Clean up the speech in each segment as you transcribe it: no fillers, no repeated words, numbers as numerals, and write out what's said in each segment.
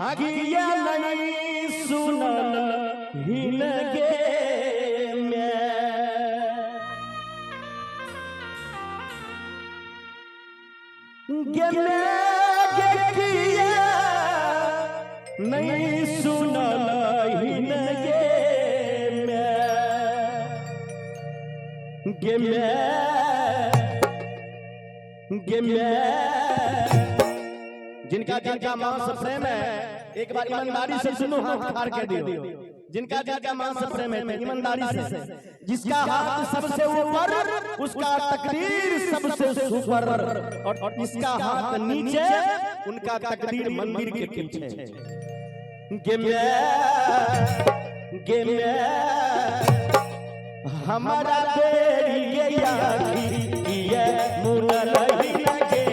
हकिया नहीं सुनल हिनगे नहीं सुनल हिनगे जिनका जिनका मांस प्रेम है एक बार ईमानदारी से सुनो, हाथ खाड़ के दियो। जिनका जिनका मांस प्रेम है ईमानदारी से, जिसका हाथ सबसे ऊपर उसका तकदीर सबसे ऊपर, और जिसका हाथ नीचे उनका तकदीर मंदिर के पीछे। हमारा बेरी गया ये मुनल ही लगे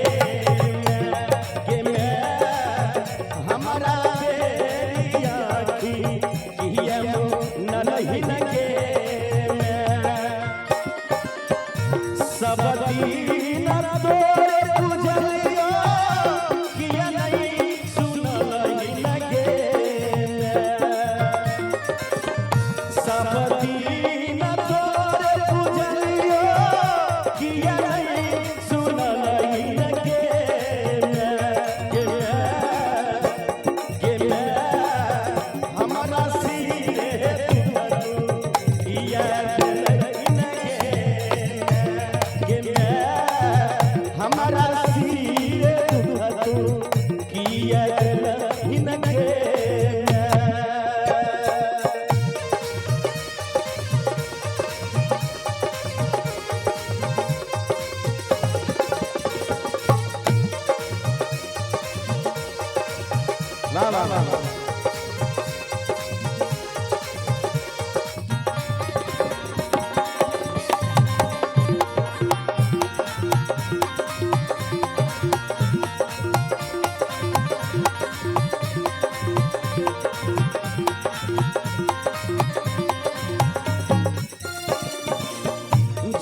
हमारा बेरी ये मुनल ही लगे सब दीन तोरे पूजलियो किया नहीं सुनल ही लगे सब दीन तोरे पूजलियो किया नहीं सुनल ही लगे हमारा सिरे किया हमारा सिरे किया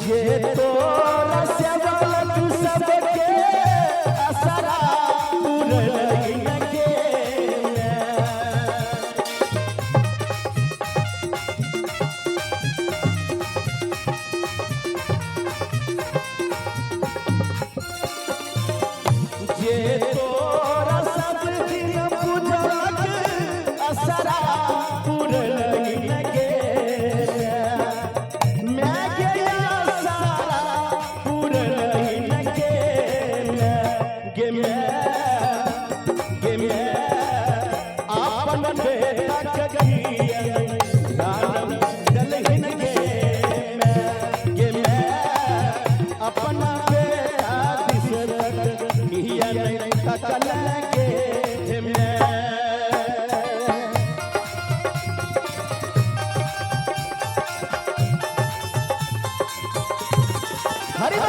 ये तोरा सेवल तू सबके असरा पूरई लगे ये तोरा सब दिन पूजलक असरा पूरई लगे अपना बेटा किया हरि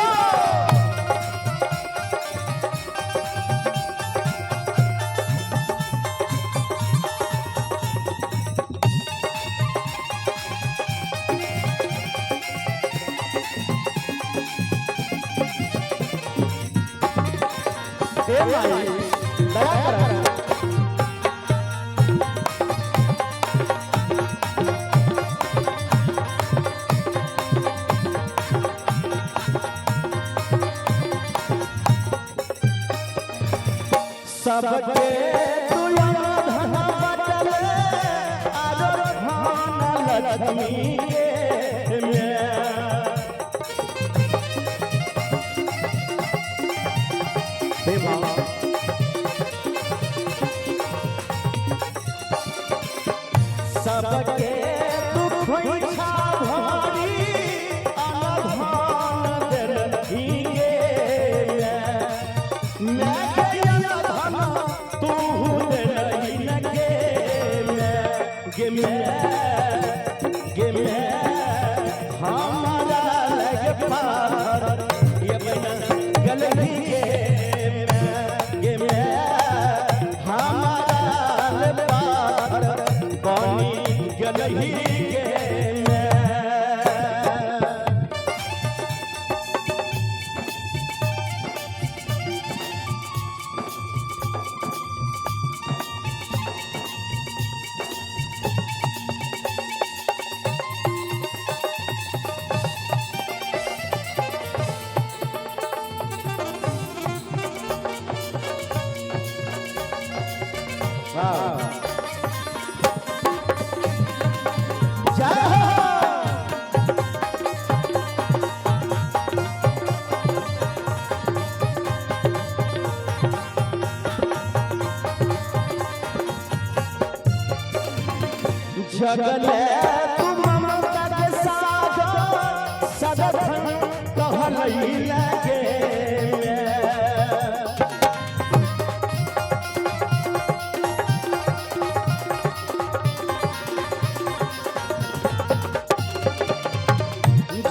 सबके तुया धन बटल आदर धन लक्ष्मी सबके दुख इच्छा भारी अनधन देलखिए मैं गया धन तू देलही लगे हमारा लगे पार ये बना गलही हमारा पार कौनी गलही जगले तू ममता के सागर सदखन कहलई लगे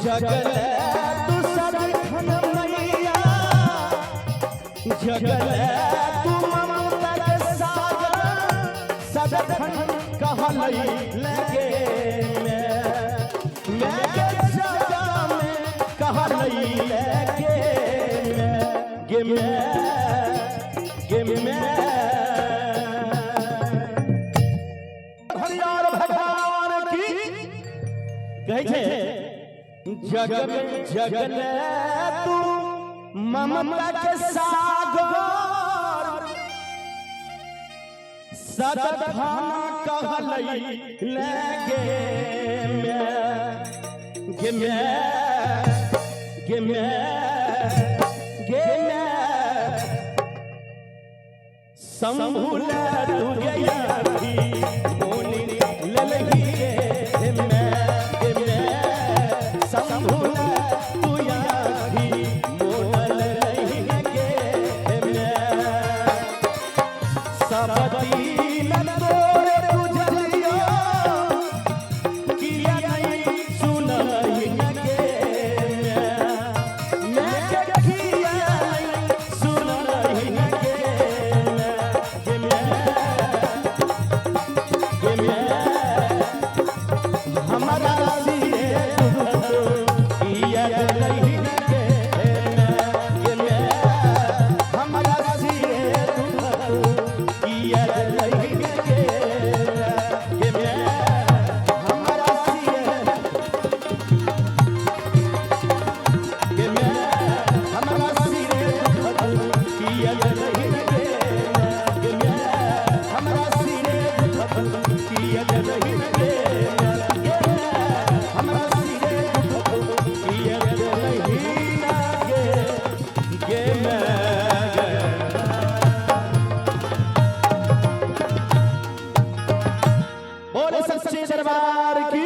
जगले तू सदखन मैया जगले तू ममता के सागर सदखन कहलई लगे मैं के जगह में कहलई लगे गे मैं हरियार भगवान की कहे छे जगले तू ममता के सागर सदखन कहलई लगे गे मैं संभूल तू गया मोनी ललही गे मैं संभूल तू यागी मोनल ललही गे मैं सबती बोले सच्चे दरबार की